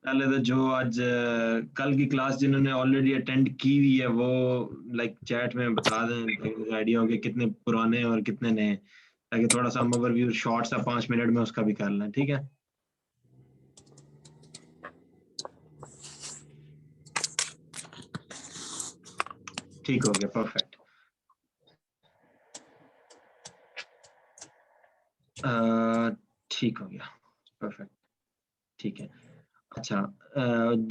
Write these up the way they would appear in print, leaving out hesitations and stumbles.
पहले तो जो आज कल की क्लास जिन्होंने ऑलरेडी अटेंड की हुई है वो लाइक चैट में बता दें ताकि आइडिया हो कि कितने पुराने और कितने नए हैं, ताकि थोड़ा सा हम ओवरव्यू शॉर्ट सा 5 मिनट में उसका भी कर लें। ठीक है, ठीक हो गया, परफेक्ट। ठीक हो गया, परफेक्ट, ठीक है। अच्छा,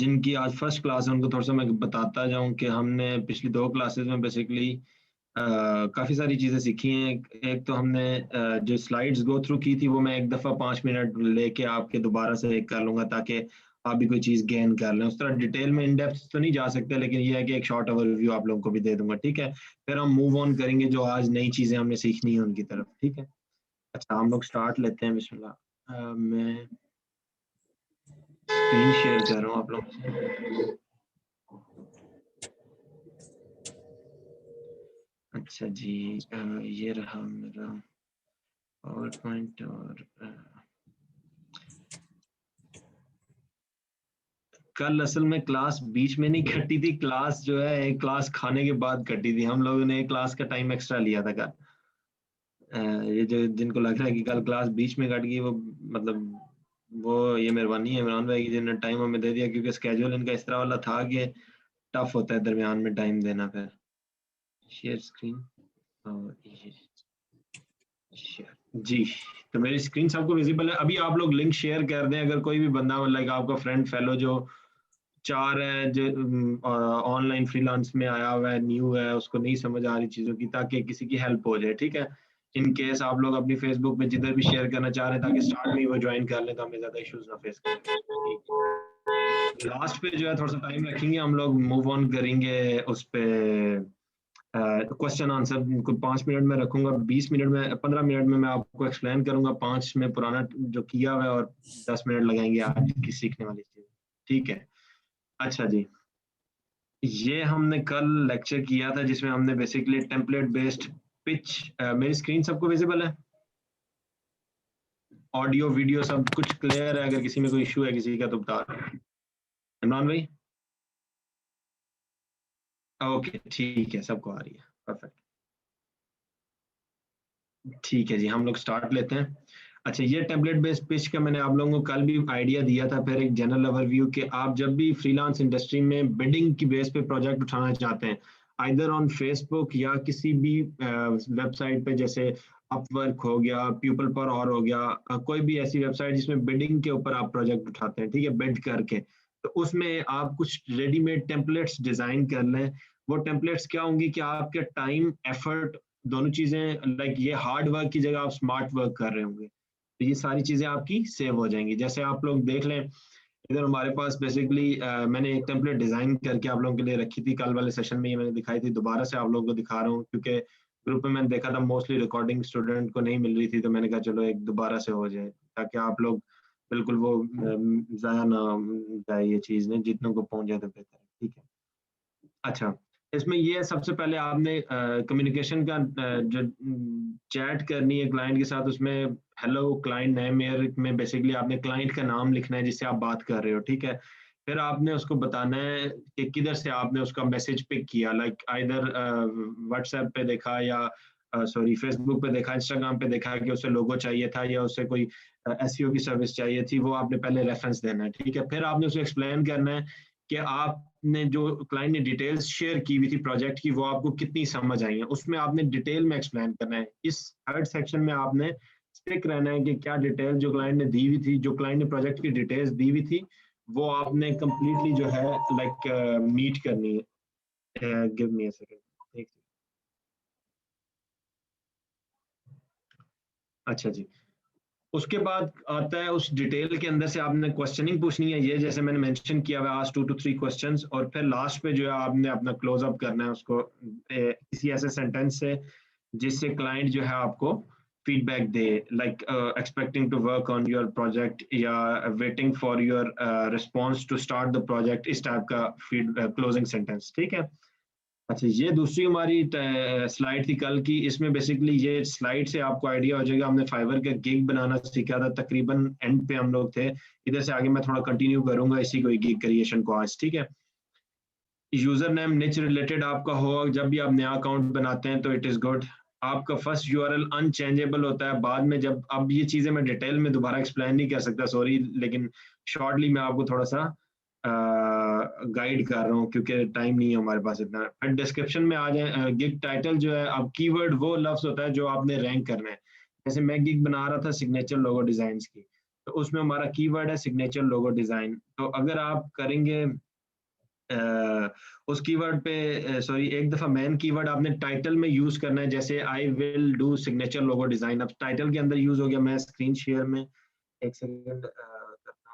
जिनकी आज फर्स्ट क्लास है उनको थोड़ा सा मैं बताता जाऊं कि हमने पिछली 2 क्लासेस में बेसिकली काफ़ी सारी चीज़ें सीखी हैं। एक तो हमने जो स्लाइड्स गो थ्रू की थी वो मैं एक दफ़ा 5 मिनट लेके आपके दोबारा से एक कर लूंगा ताकि आप भी कोई चीज़ गेन कर लें। उस तरह डिटेल में इन डेप्थ तो नहीं जा सकते, लेकिन ये है कि एक शॉर्ट ओवरव्यू आप लोगों को भी दे दूंगा। ठीक है, फिर हम मूव ऑन करेंगे जो आज नई चीज़ें हमने सीखनी है उनकी तरफ। ठीक है, अच्छा हम लोग स्टार्ट लेते हैं, बिस्मिल्लाह। मैं स्क्रीन शेयर कर रहा हूँ आप लोगों से। अच्छा जी, ये रहा मेरा पावर पॉइंट। और कल असल में क्लास बीच में नहीं कटी थी, क्लास जो है एक क्लास खाने के बाद कटी थी। हम लोगों ने एक क्लास का टाइम एक्स्ट्रा लिया था कल। ये जो जिनको लग रहा है कि कल क्लास बीच में कट गई, वो मतलब वो ये मेहरबानी है इमरान भाई की जिन्होंने टाइम हमें दे दिया, क्योंकि स्केड्यूल इनका इस तरह वाला था कि टफ होता है दरमियान में टाइम देना। फिर शेयर स्क्रीन और ये शेयर जी। तो मेरी स्क्रीन सबको विजिबल है? अभी आप लोग लिंक शेयर कर दें अगर कोई भी बंदा लाइक आपका फ्रेंड फेलो जो चार है, जो ऑनलाइन फ्रीलांस में आया हुआ है, न्यू है, उसको नहीं समझ आ रही चीज़ों की, ताकि किसी की हेल्प हो जाए। ठीक है, इन केस आप लोग अपनी फेसबुक में जिधर भी शेयर करना चाह रहे हैं ताकि स्टार्ट में ही वो ज्वाइन कर लें तो हमें ज़्यादा इश्यूज ना फेस करें। ठीक, लास्ट पे जो है थोड़ा सा टाइम रखेंगे, हम लोग मूव ऑन करेंगे उस पे क्वेश्चन आंसर को 5 मिनट में रखूंगा। 20 मिनट में 15 मिनट में मैं आपको एक्सप्लेन करूंगा, 5 में पुराना जो किया हुआ है, और 10 मिनट लगाएंगे आज की सीखने वाली चीज़। ठीक है, अच्छा जी, ये हमने कल लेक्चर किया था जिसमें हमने बेसिकली टेम्पलेट बेस्ड पिच। मेरी स्क्रीन सबको विजिबल है? ऑडियो वीडियो सब कुछ क्लियर है? अगर किसी में कोई इशू है किसी का तो बता दें। इमरान भाई, ओके ठीक है, सबको आ रही है, परफेक्ट। ठीक है जी, हम लोग स्टार्ट लेते हैं। अच्छा, ये टेम्पलेट बेस्ड पिच का मैंने आप लोगों को कल भी आइडिया दिया था। फिर एक जनरल ओवरव्यू कि आप जब भी फ्रीलांस इंडस्ट्री में बिडिंग की बेस पे प्रोजेक्ट उठाना चाहते हैं, आइदर ऑन फेसबुक या किसी भी वेबसाइट पे, जैसे अपवर्क हो गया, पीपल पर और हो गया, कोई भी ऐसी वेबसाइट जिसमें बिडिंग के ऊपर आप प्रोजेक्ट उठाते हैं, ठीक है, बिड करके, तो उसमें आप कुछ रेडीमेड टेम्पलेट्स डिजाइन कर लें। वो टेम्पलेट्स क्या होंगी कि आपके टाइम एफर्ट दोनों चीजें, लाइक ये हार्ड वर्क की जगह आप स्मार्ट वर्क कर रहे होंगे, तो ये सारी चीजें आपकी सेव हो जाएंगी। जैसे आप लोग देख लें, इधर हमारे पास बेसिकली मैंने एक टेम्पलेट डिजाइन करके आप लोगों के लिए रखी थी, कल वाले सेशन में ये मैंने दिखाई थी, दोबारा से आप लोगों को दिखा रहा हूँ क्योंकि ग्रुप में मैंने देखा था मोस्टली रिकॉर्डिंग स्टूडेंट को नहीं मिल रही थी, तो मैंने कहा चलो एक दोबारा से हो जाए ताकि आप लोग बिल्कुल वो जाया ना जाए ये चीज़, ने जितनों को पहुंच जाए तो बेहतर है। ठीक है, अच्छा, इसमें ये सबसे पहले आपने कम्युनिकेशन का जो चैट करनी है क्लाइंट के साथ, उसमें हेलो क्लाइंट नेम में बेसिकली आपने क्लाइंट का नाम लिखना है जिससे आप बात कर रहे हो। ठीक है, फिर आपने उसको बताना है कि किधर से आपने उसका मैसेज पिक किया, लाइक आइदर व्हाट्सएप पे देखा या सॉरी फेसबुक पे देखा, इंस्टाग्राम पे देखा कि उसे लोगो चाहिए था या उसे कोई एसईओ की सर्विस चाहिए थी, वो आपने पहले रेफरेंस देना है। ठीक है, फिर आपने उसे एक्सप्लेन करना है कि आपने जो क्लाइंट ने डिटेल्स शेयर की हुई थी प्रोजेक्ट की, वो आपको कितनी समझ आई है, उसमें आपने डिटेल में एक्सप्लेन करना है। इस थर्ड सेक्शन में आपने स्टिक रहना है कि क्या डिटेल जो क्लाइंट ने दी हुई थी, जो क्लाइंट ने प्रोजेक्ट की डिटेल्स दी हुई थी, वो आपने कंप्लीटली जो है लाइक मीट करनी है। Give me a second. अच्छा जी, उसके बाद आता है उस डिटेल के अंदर से आपने क्वेश्चनिंग पूछनी है, ये जैसे मैंने मेंशन किया हुआ है, आज 2 to 3 क्वेश्चंस, और फिर लास्ट पे जो है आपने अपना क्लोज अप करना है उसको किसी ऐसे सेंटेंस से जिससे क्लाइंट जो है आपको फीडबैक दे, like expecting to work on your project या waiting for your response to start the project, इस टाइप का फीड क्लोजिंग सेंटेंस। ठीक है, अच्छा, ये दूसरी हमारी स्लाइड थी कल की। इसमें बेसिकली ये स्लाइड से आपको आइडिया हो जाएगा, हमने फाइवर का गिग बनाना सीखा था, तकरीबन एंड पे हम लोग थे। इधर से आगे मैं थोड़ा कंटिन्यू करूंगा इसी को, गिग क्रिएशन को आज, ठीक है। यूजर नेम निच रिलेटेड आपका हो, जब भी आप नया अकाउंट बनाते हैं तो इट इज गुड। आपका फर्स्ट यूआरएल अनचेंजेबल होता है, बाद में जब, अब ये चीजें मैं डिटेल में दोबारा एक्सप्लेन नहीं कर सकता, सॉरी, लेकिन शॉर्टली मैं आपको थोड़ा सा गाइड कर रहा हूँ क्योंकि टाइम नहीं है हमारे पास इतना। फिर डिस्क्रिप्शन में आ जाए, गिग टाइटल जो है, अब कीवर्ड वो लफ्ज होता है जो आपने रैंक करना है। जैसे मैं गिग बना रहा था सिग्नेचर लोगो डिजाइन की, तो उसमें हमारा कीवर्ड है सिग्नेचर लोगो डिजाइन। तो अगर आप करेंगे उस कीवर्ड पे, सॉरी, एक दफा मेन कीवर्ड आपने टाइटल में यूज करना है, जैसे I will do signature logo design, अब टाइटल के अंदर यूज हो गया। मैं स्क्रीन शेयर में एक सेकंड करता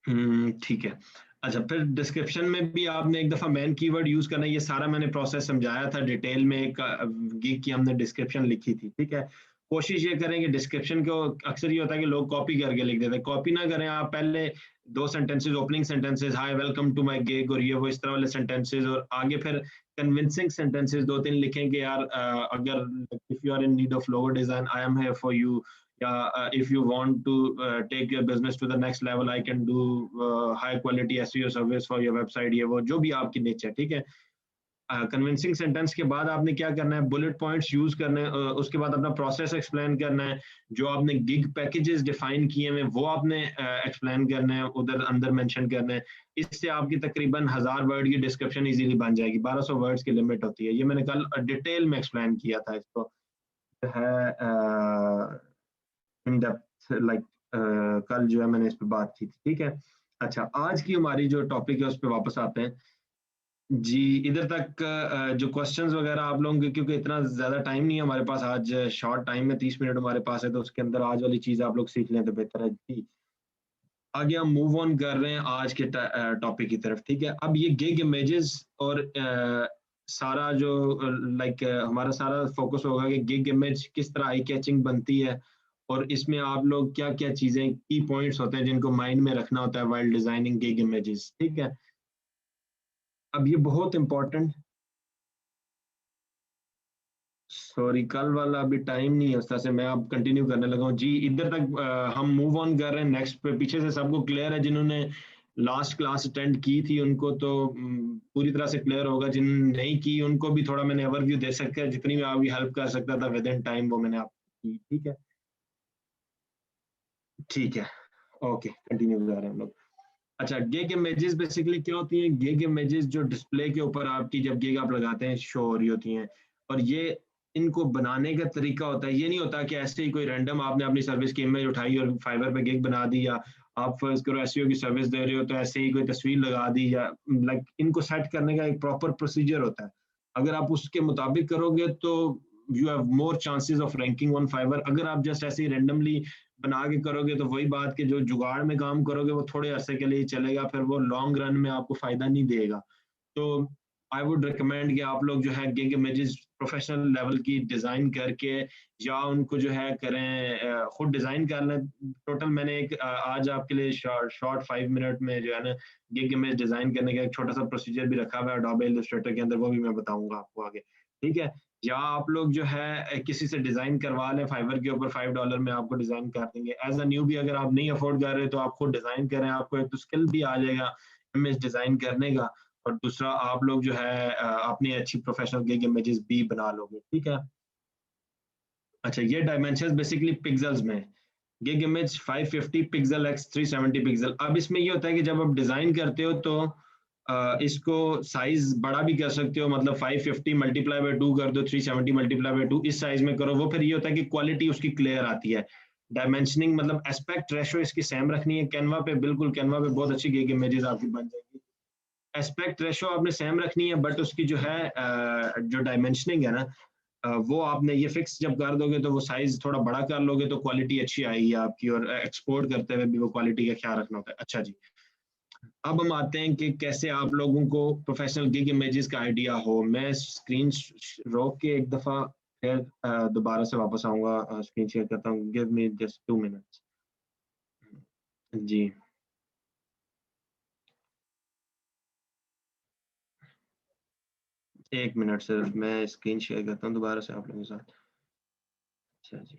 हूँ, ठीक है। अच्छा, फिर डिस्क्रिप्शन में भी आपने एक दफा मेन कीवर्ड यूज करना है। ये सारा मैंने प्रोसेस समझाया था डिटेल में, एक गिग की हमने डिस्क्रिप्शन लिखी थी, ठीक है। कोशिश ये करेंगे डिस्क्रिप्शन को, अक्सर ये होता है कि लोग कॉपी करके लिख देते हैं, कॉपी ना करें आप। पहले दो sentences, opening sentences, hi welcome to my gig, और ये वो इस तरह वाले सेंटेंसेस, और आगे फिर कन्विंसिंग सेंटेंसेस दो तीन लिखेंगे यार, अगर if you are in need of logo design, I am here for you, या if you want to take your business to the next level, I can do high quality SEO service for your website, ये वो जो भी आपकी निच है, ठीक है। कन्विंसिंग सेंटेंस के बाद आपने क्या करना है, बुलेट पॉइंट्स यूज करने हैं, उसके बाद अपना प्रोसेस एक्सप्लेन करना है। जो आपने गिग पैकेजेस डिफाइन किए हैं वो आपने एक्सप्लेन करना है, उधर अंदर मेंशन करना है। इससे आपकी तकरीबन 1000 वर्ड की डिस्क्रिप्शन इजीली बन जाएगी। 1200 वर्ड्स की लिमिट होती है, ये मैंने कल डिटेल में एक्सप्लेन किया था इसको, है इन डेप्थ, लाइक कल जो है मैंने इस पे बात की थी, ठीक है। अच्छा, आज की हमारी जो टॉपिक है उस पे वापस आते हैं जी। इधर तक जो क्वेश्चंस वगैरह आप लोगों के, क्योंकि इतना ज्यादा टाइम नहीं है हमारे पास, आज शॉर्ट टाइम में 30 मिनट हमारे पास है, तो उसके अंदर आज वाली चीज आप लोग सीख लें तो बेहतर है जी। आगे हम मूव ऑन कर रहे हैं आज के टॉपिक की तरफ, ठीक है। अब ये गिग इमेजेस और सारा जो, लाइक हमारा सारा फोकस होगा कि गिग इमेज किस तरह आई कैचिंग बनती है, और इसमें आप लोग क्या क्या चीजें, की पॉइंट्स होते हैं जिनको माइंड में रखना होता है वाइल डिजाइनिंग गिग इमेजेस, ठीक है। अब ये बहुत इंपॉर्टेंट, सॉरी कल वाला अभी टाइम नहीं है उस तरह से, मैं अब कंटिन्यू करने लगा हूँ जी। इधर तक हम मूव ऑन कर रहे हैं नेक्स्ट पे। पीछे से सबको क्लियर है, जिन्होंने लास्ट क्लास अटेंड की थी उनको तो पूरी तरह से क्लियर होगा, जिन नहीं की उनको भी थोड़ा मैंने ओवरव्यू दे सकता है, जितनी मैं आपकी हेल्प कर सकता था विद इन टाइम वो मैंने आपको की, ठीक है। ठीक है, ओके, कंटिन्यू कर रहे हैं हम लोग। अच्छा, गिग इमेजेस बेसिकली क्या होती हैं? गिग इमेजेस जो डिस्प्ले के ऊपर आपकी जब गिग आप लगाते हैं शो हो रही होती हैं, और ये इनको बनाने का तरीका होता है। ये नहीं होता कि ऐसे ही कोई रैंडम आपने अपनी सर्विस की इमेज उठाई और फाइवर पे गिग बना दी, या आप फर्ज करो एसईओ की सर्विस दे रहे हो तो ऐसे ही कोई तस्वीर लगा दी, या लाइक इनको सेट करने का एक प्रॉपर प्रोसीजर होता है। अगर आप उसके मुताबिक करोगे तो you have more chances of ranking on Fiverr. अगर आप जस्ट ऐसे ही रैंडमली बना के करोगे तो वही बात कि जो जुगाड़ में काम करोगे वो थोड़े अरसे के लिए चलेगा, फिर वो लॉन्ग रन में आपको फायदा नहीं देगा। तो आई वुड रिकमेंड कि आप लोग जो है गिग इमेजेस प्रोफेशनल लेवल की डिजाइन करके, या उनको जो है करें, खुद डिजाइन कर लें। टोटल मैंने एक आज आपके लिए शॉर्ट 5 मिनट में जो है ना गिग इमेज डिजाइन करने का एक छोटा सा प्रोसीजर भी रखा हुआ है अडोबे इलस्ट्रेटर के अंदर, वो भी मैं बताऊंगा आपको आगे, ठीक है। या आप लोग जो है किसी से डिजाइन करवा लें, फाइवर के ऊपर $5 में आपको डिजाइन कर देंगे। एज अ न्यू भी अगर आप नहीं अफोर्ड कर रहे तो आप खुद डिजाइन करें, आपको एक तो स्किल भी आ जाएगा इमेज डिजाइन करने का, और दूसरा आप लोग जो है अपनी अच्छी प्रोफेशनल गिग इमेजेस भी बना लोगे, ठीक है। अच्छा, ये डायमेंशंस बेसिकली पिक्सेल्स में, gig image 550 pixel x 370 pixel. अब इसमें ये होता है कि जब आप डिजाइन करते हो तो इसको साइज बड़ा भी कर सकते हो, मतलब 550 मल्टीप्लाई बाय 2 कर दो, 370 मल्टीप्लाई बाय 2 इस साइज में करो, वो फिर ये होता है कि क्वालिटी उसकी क्लियर आती है। डायमेंशनिंग मतलब एस्पेक्ट रेशो इसकी सेम रखनी है। कैनवा पे, बिल्कुल कैनवा पे बहुत अच्छी गिग इमेजेस आपकी बन जाएगी। एस्पेक्ट रेशो आपने सेम रखनी है, बट उसकी जो है जो डायमेंशनिंग है ना, वो आपने ये फिक्स जब कर दोगे तो वो साइज थोड़ा बड़ा कर लोगे तो क्वालिटी अच्छी आएगी आपकी, और एक्सपोर्ट करते हुए भी वो क्वालिटी का ख्याल रखना होता है। अच्छा जी, अब हम आते हैं कि कैसे आप लोगों को प्रोफेशनल गिग इमेजेस का आइडिया हो। मैं स्क्रीन रोक के एक दफा फिर दोबारा से वापस आऊंगा, स्क्रीन शेयर करता हूँ, गिव मी जस्ट 2 मिनट्स जी। एक मिनट सिर्फ मैं स्क्रीन शेयर करता हूँ दोबारा से आप लोगों के साथ। अच्छा जी,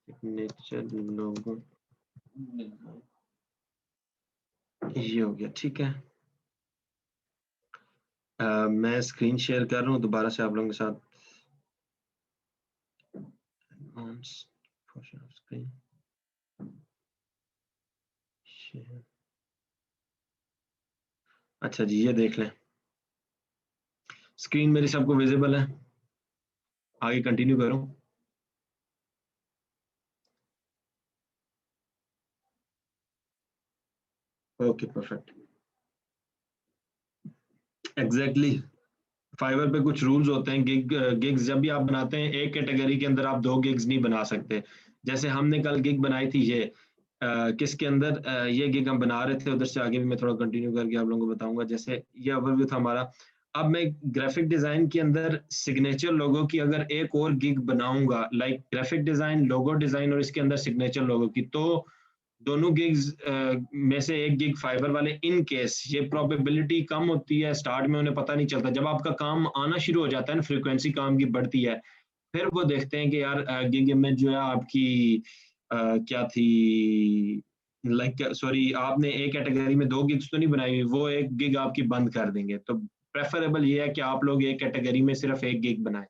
सिग्नेचर लोगो ये हो गया, ठीक है। मैं स्क्रीन शेयर कर रहा हूँ दोबारा से आप लोगों के साथ। portion of screen share। अच्छा जी, ये देख लें, स्क्रीन मेरी सबको विजिबल है। आगे कंटिन्यू करूं? Okay perfect. एग्जैक्टली, फाइवर पे कुछ रूल्स होते हैं। गिग्स जब भी आप बनाते हैं, एक कैटेगरी के अंदर आप दो गिग्स नहीं बना सकते। जैसे हमने कल गिग बनाई थी ये किसके अंदर, ये गिग हम बना रहे थे, उधर से आगे भी मैं थोड़ा कंटिन्यू करके आप लोगों को बताऊंगा। जैसे ये ओवरव्यू था हमारा। अब मैं ग्राफिक डिजाइन के अंदर सिग्नेचर लोगो की अगर एक और गिग बनाऊंगा, like graphic design, logo design और इसके अंदर सिग्नेचर लोगो की, तो दोनों गिग्स में से एक गिग फाइबर वाले, इन केस ये प्रोबेबिलिटी कम होती है, स्टार्ट में उन्हें पता नहीं चलता। जब आपका काम आना शुरू हो जाता है ना, फ्रीक्वेंसी काम की बढ़ती है, फिर वो देखते हैं कि यार गिग इमेज जो है आपकी क्या थी, लाइक सॉरी आपने एक कैटेगरी में दो गिग्स तो नहीं बनाई हुई, वो एक गिग आपकी बंद कर देंगे। तो प्रेफरेबल ये है कि आप लोग एक कैटेगरी में सिर्फ एक गिग बनाएं।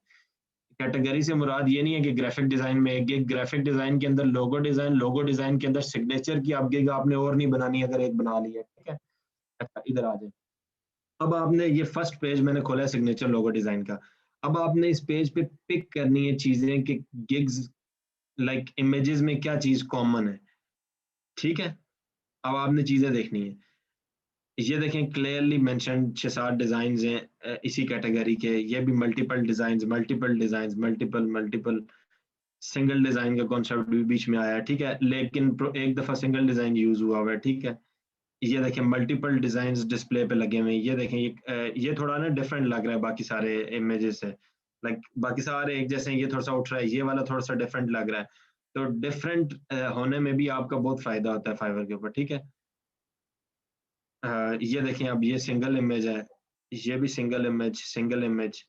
कैटेगरी से मुराद ये नहीं है कि ग्राफिक डिजाइन में एक गिग, ग्राफिक डिजाइन के अंदर लोगो डिजाइन, लोगो डिजाइन के अंदर सिग्नेचर की आप गिग आपने और नहीं बनानी, अगर एक बना ली है, ठीक है। अच्छा इधर आ जाए। अब आपने ये फर्स्ट पेज मैंने खोला है सिग्नेचर लोगो डिजाइन का। अब आपने इस पेज पे पिक करनी है चीजें कि गिग्स, लाइक इमेजेस में क्या चीज कॉमन है, ठीक है। अब आपने चीजें देखनी है। ये देखें क्लियरली मेंशन 6-7 डिजाइन हैं इसी कैटेगरी के। ये भी multiple design, multiple design, multiple multiple, single design का कॉन्सेप्ट भी बीच में आया है, ठीक है। लेकिन एक दफा सिंगल डिजाइन यूज हुआ हुआ है, ठीक है। ये देखें मल्टीपल डिजाइन डिस्प्ले पे लगे हुए हैं। ये देखें ये थोड़ा ना डिफरेंट लग रहा है बाकी सारे इमेजेस से, लाइक बाकी सारे एक जैसे हैं, ये थोड़ा सा उठ रहा है, ये वाला थोड़ा सा डिफरेंट लग रहा है। तो डिफरेंट होने में भी आपका बहुत फायदा होता है फाइवर के ऊपर, ठीक है। ये देखें अब ये सिंगल इमेज है, ये भी सिंगल इमेज, सिंगल इमेज।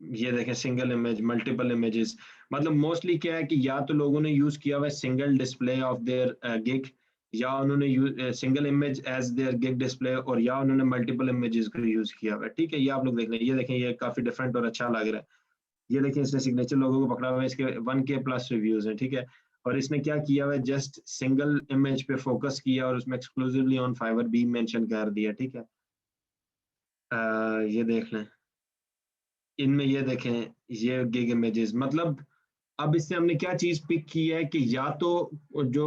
ये देखें सिंगल इमेज, मल्टीपल इमेजेस। मतलब मोस्टली क्या है कि या तो लोगों ने यूज किया हुआ है single display of their gig, या उन्होंने single image as their gig display, और या उन्होंने मल्टीपल इमेजेस को यूज किया हुआ है, ठीक है। ये आप लोग देख लें, ये देखें ये काफी डिफरेंट और अच्छा लग रहा है। ये देखिए इसने सिग्नेचर लोगों को पकड़ा हुआ है, इसके 1K+ रिव्यूज हैं, ठीक है। और इसने क्या किया हुआ है, जस्ट सिंगल इमेज पे फोकस किया और उसमें एक्सक्लूसिवली ऑन फाइवर भी मेंशन कर दिया, ठीक है। ये देख लें, इनमें ये देखें ये गिग इमेजेस, मतलब अब इससे हमने क्या चीज पिक की है कि या तो जो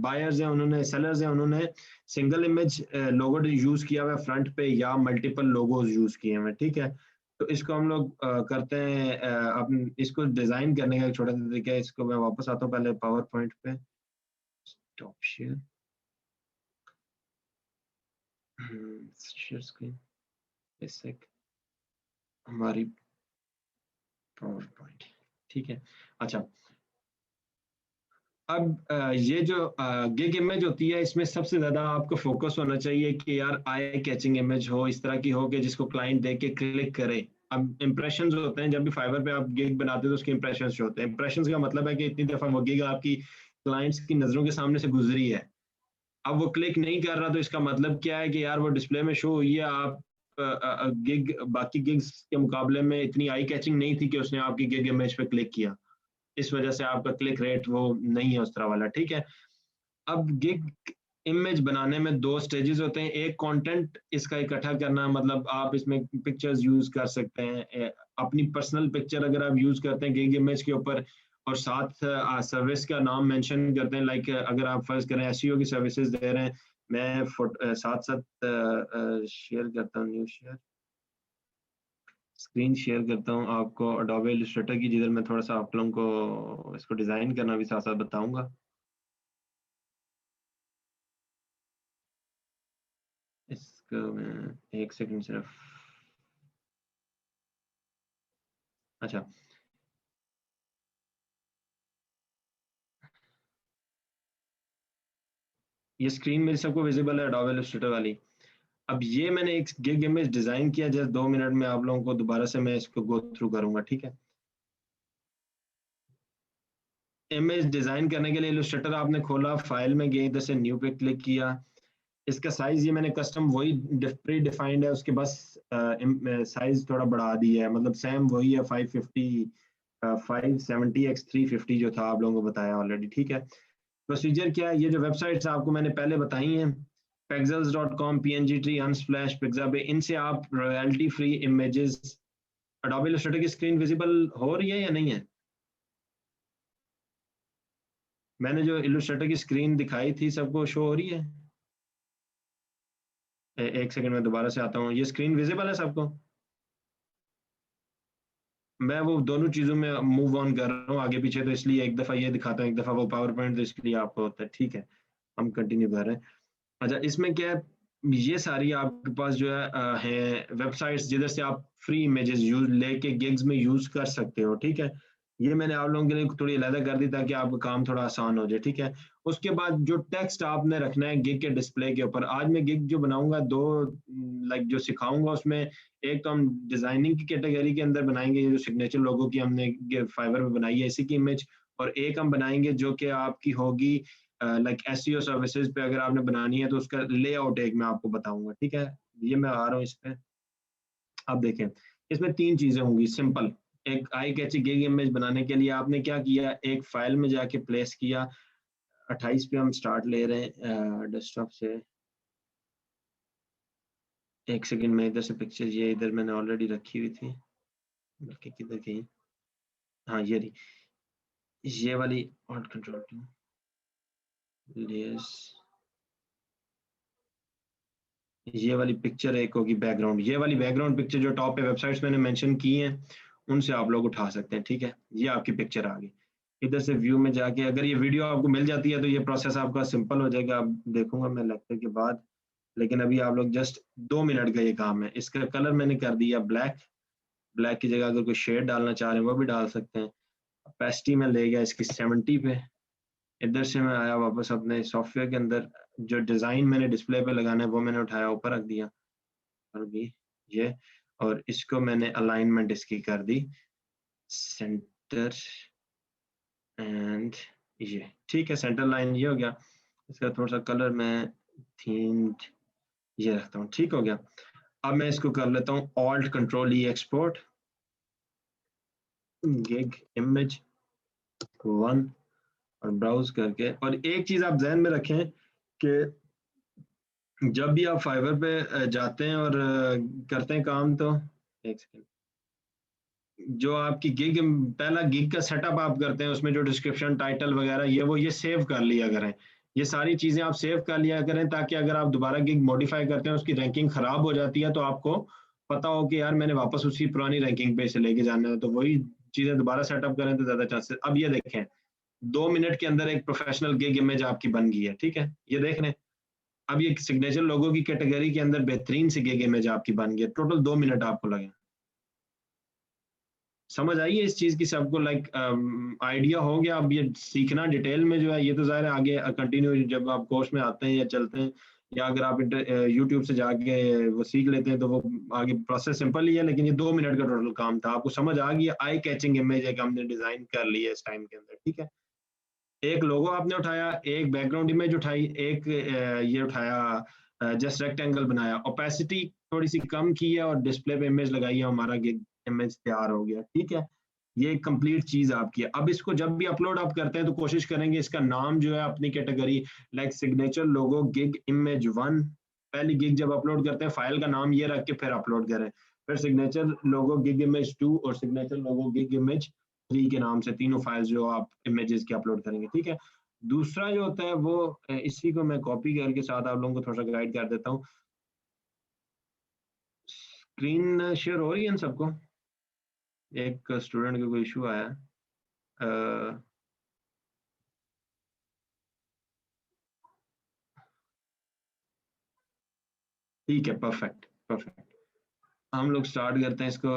बायर्स हैं उन्होंने, सेलर्स हैं उन्होंने सिंगल इमेज लोगो यूज किया हुआ है फ्रंट पे, या मल्टीपल लोगोज यूज किए हुए हैं, ठीक है। तो इसको हम लोग करते हैं, अपन इसको डिजाइन करने का एक छोटा सा तरीका है। इसको मैं वापस आता हूँ पहले पावर पॉइंट पे, स्टॉप शेयर, शेयर स्क्रीन, एक सेक, हमारी पावर पॉइंट, ठीक है। अच्छा, अब ये जो गिग इमेज होती है, इसमें सबसे ज्यादा आपको फोकस होना चाहिए कि यार आई कैचिंग इमेज हो, इस तरह की हो कि जिसको क्लाइंट देख के क्लिक करे। अब इंप्रेशंस होते हैं, जब भी फाइवर पे आप गिग बनाते हो तो उसके इंप्रेशंस होते हैं। इंप्रेशंस का मतलब है कि इतनी दफा वो गिग आपकी क्लाइंट्स की नजरों के सामने से गुजरी है। अब वो क्लिक नहीं कर रहा, तो इसका मतलब क्या है कि यार वो डिस्प्ले में शो हुई है, आप गिग बाकी गिग्स के मुकाबले में इतनी आई कैचिंग नहीं थी कि उसने आपकी गिग इमेज पे क्लिक किया, इस वजह से आपका क्लिक रेट वो नहीं है उस तरह वाला, ठीक है। अब गिग इमेज बनाने में दो स्टेजेस होते हैं। एक कंटेंट इसका इकट्ठा करना, मतलब आप इसमें पिक्चर्स यूज कर सकते हैं, अपनी पर्सनल पिक्चर अगर आप यूज करते हैं गिग इमेज के ऊपर, और साथ सर्विस का नाम मेंशन करते हैं, लाइक अगर आप फर्ज करें एसईओ की सर्विसेज दे रहे हैं, मैं साथ साथ शेयर करता हूँ, न्यू शेयर, स्क्रीन शेयर करता हूँ आपको अडोबे इलस्ट्रेटर की, जिधर मैं थोड़ा सा आप लोगों को इसको डिजाइन करना भी साथ साथ बताऊंगा। इसको मैं एक सेकंड सिर्फ, अच्छा ये स्क्रीन मेरी सबको विजिबल है एडोब इलस्ट्रेटर वाली। अब ये मैंने एक गिग इमेज डिजाइन किया, जस्ट 2 मिनट में आप लोगों को दोबारा से मैं इसको गो थ्रू करूंगा, ठीक है। इमेज डिजाइन करने के लिए इलस्ट्रेटर आपने खोला, फाइल में गए, इधर से न्यू पे क्लिक किया। इसका साइज ये मैंने कस्टम वही प्री डिफाइंड है, उसके बस साइज थोड़ा बढ़ा दिया है, मतलब सेम वही है 550 570x350 जो था आप लोगों को बताया ऑलरेडी, ठीक है। प्रोसीजर क्या है, ये जो वेबसाइट्स आपको मैंने पहले बताई हैं, pexels.com, png tree, unsplash, pixabay, इनसे आप royalty free images, Adobe Illustrator की स्क्रीन विजिबल हो रही है या नहीं है? मैंने जो इलस्ट्रेटर की स्क्रीन दिखाई थी सबको शो हो रही है? एक सेकंड में दोबारा से आता हूँ, ये स्क्रीन विजिबल है सबको? मैं वो दोनों चीजों में मूव ऑन कर रहा हूँ आगे पीछे, तो इसलिए एक दफा ये दिखाता हूँ, एक दफा वो पावर पॉइंट, तो इसलिए आपको होता है, ठीक है। हम कंटिन्यू कर रहे हैं। अच्छा, इसमें क्या है, ये सारी आपके पास जो है है वेबसाइट्स जिधर से आप फ्री इमेजेस यूज लेके गिग्स में यूज कर सकते हो, ठीक है। ये मैंने आप लोगों के लिए थोड़ी अलग कर दी ताकि आपका काम थोड़ा आसान हो जाए, ठीक है। उसके बाद जो टेक्स्ट आपने रखना है गिग के डिस्प्ले के ऊपर, आज मैं गिग जो बनाऊंगा दो, लाइक जो सिखाऊंगा उसमें, एक तो हम डिजाइनिंग की कैटेगरी के अंदर बनाएंगे, ये जो सिग्नेचर लोगों की हमने फाइवर में बनाई है इसी की इमेज, और एक हम बनाएंगे जो कि आपकी होगी लाइक एसईओ सर्विसेज पे अगर आपने बनानी है तो उसका लेआउट एक मैं आपको बताऊंगा, ठीक है। ये मैं आ रहा हूँ इस पे। अब देखें, इसमें तीन चीजें होंगी सिंपल। एक आई कैची गिग इमेज बनाने के लिए आपने क्या किया, एक फाइल में जाके प्लेस किया। 28 पे हम स्टार्ट ले रहे हैं डेस्कटॉप से। एक सेकंड में, इधर से पिक्चर ये इधर मैंने ऑलरेडी रखी हुई थी, बल्कि किधर गई, हाँ ये रही, ये वाली ऑल्ट कंट्रोल टू लेयर्स, ये वाली पिक्चर एक होगी बैकग्राउंड, ये वाली बैकग्राउंड पिक्चर जो टॉप पे वेबसाइट्स मैंने मेंशन की हैं उनसे आप लोग उठा सकते हैं, ठीक है। ये आपकी पिक्चर आ गई। इधर से व्यू में जाके अगर ये वीडियो आपको मिल जाती है तो ये प्रोसेस आपका सिंपल हो जाएगा, आप देखूंगा मैं लेक्चर के बाद। लेकिन अभी आप लोग जस्ट 2 मिनट का ये काम है। इसका कलर मैंने कर दिया ब्लैक, ब्लैक की जगह अगर कोई शेड डालना चाह रहे हैं वो भी डाल सकते हैं। पेस्टी में ले गया इसकी 70 पे। इधर से मैं आया वापस अपने सॉफ्टवेयर के अंदर, जो डिजाइन मैंने डिस्प्ले पे लगाना है वो मैंने उठाया ऊपर रख दिया, और भी ये, और इसको मैंने अलाइनमेंट इसकी कर दी सेंटर, एंड ये ठीक है, सेंटर लाइन ये हो गया। इसका थोड़ा सा कलर मैं थीम्ड ये रखता हूँ, ठीक हो गया। अब मैं इसको कर लेता हूँ ऑल्ट कंट्रोल ई एक्सपोर्ट गिग इमेज 1, और ब्राउज करके। और एक चीज आप ध्यान में रखें कि जब भी आप फाइवर पे जाते हैं और करते हैं काम, तो एक सेकंड, जो आपकी गिग, पहला गिग का सेटअप आप करते हैं उसमें जो डिस्क्रिप्शन टाइटल वगैरह ये सेव कर लिया करें। ये सारी चीजें आप सेव कर लिया करें ताकि अगर आप दोबारा गिग मॉडिफाई करते हैं उसकी रैंकिंग खराब हो जाती है तो आपको पता हो कि यार मैंने वापस उसी पुरानी रैंकिंग पे से लेके जाना है, तो वही चीजें दोबारा सेटअप करें तो ज्यादा चांसेस। अब ये देखें, 2 मिनट के अंदर एक प्रोफेशनल गिग इमेज आपकी बन गई है, ठीक है, ये देख रहे हैं। अब ये सिग्नेचर लोगों की कैटेगरी के अंदर बेहतरीन सी गिग इमेज आपकी बन गई है, टोटल 2 मिनट आपको लगे। समझ आई है इस चीज की सबको, लाइक आइडिया हो गया। अब ये सीखना डिटेल में जो है ये तो ज़ाहिर है आगे कंटिन्यू जब आप कोर्स में आते हैं या चलते हैं, या अगर आप यूट्यूब से जाके वो सीख लेते हैं तो वो आगे प्रोसेस सिंपल ही है। लेकिन ये 2 मिनट का टोटल काम था, आपको समझ आ गई, आई कैचिंग इमेज एक हमने डिजाइन कर ली है इस टाइम के अंदर, ठीक है। एक लोगो आपने उठाया, एक बैकग्राउंड इमेज उठाई, एक ये उठाया, जस्ट रेक्टेंगल बनाया, ओपेसिटी थोड़ी सी कम की है और डिस्प्ले पे इमेज लगाई है, हमारा इमेज तैयार हो गया, ठीक है। ये कंप्लीट चीज आपकी है। अब इसको जब भी अपलोड आप करते हैं तो कोशिश करेंगे इसका नाम जो है अपनी कैटेगरी, लाइक सिग्नेचर लोगो गिग इमेज 1, पहली गिग जब अपलोड करते हैं फाइल का नाम ये रख के फिर अपलोड करें। फिर सिग्नेचर लोगो गिग इमेज 2 और सिग्नेचर लोगो गिग इमेज 3 के नाम से तीनों फाइल्स जो आप इमेजेस की अपलोड करेंगे, ठीक है। दूसरा जो होता है वो इसी को मैं कॉपी करके साथ आप लोगों को थोड़ा सा गाइड कर देता हूँ। स्क्रीन शेयर हो रही है इन सबको? एक स्टूडेंट का कोई इशू आया है। ठीक है, परफेक्ट परफेक्ट। हम लोग स्टार्ट करते हैं इसको।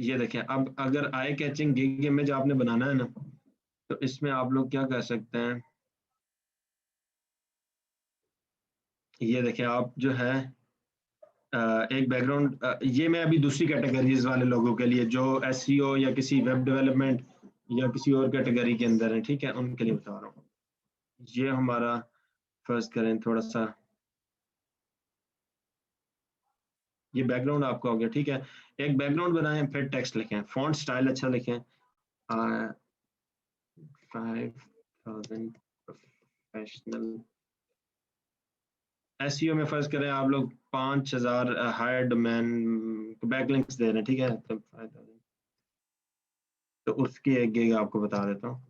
ये देखें, अब अगर आई कैचिंग गिग इमेज आपने बनाना है ना, तो इसमें आप लोग क्या कर सकते हैं, ये देखें आप जो है एक बैकग्राउंड, ये मैं अभी दूसरी कैटेगरीज वाले लोगों के लिए जो एसईओ या किसी वेब डेवलपमेंट या किसी और कैटेगरी के अंदर है, ठीक है, उनके लिए बता रहा हूँ। ये हमारा फर्स्ट करें थोड़ा सा, ये बैकग्राउंड आपका हो गया, ठीक है। एक बैकग्राउंड बनाएं, फिर टेक्स्ट लिखें, फॉन्ट स्टाइल अच्छा लिखें। 5000 प्रोफेशनल एसईओ में फर्ज करें आप लोग 5000 हायर डोमेन बैकलिंक्स दे रहे हैं, ठीक है, तो 5000, तो उसकी एक गिग आपको बता देता हूँ।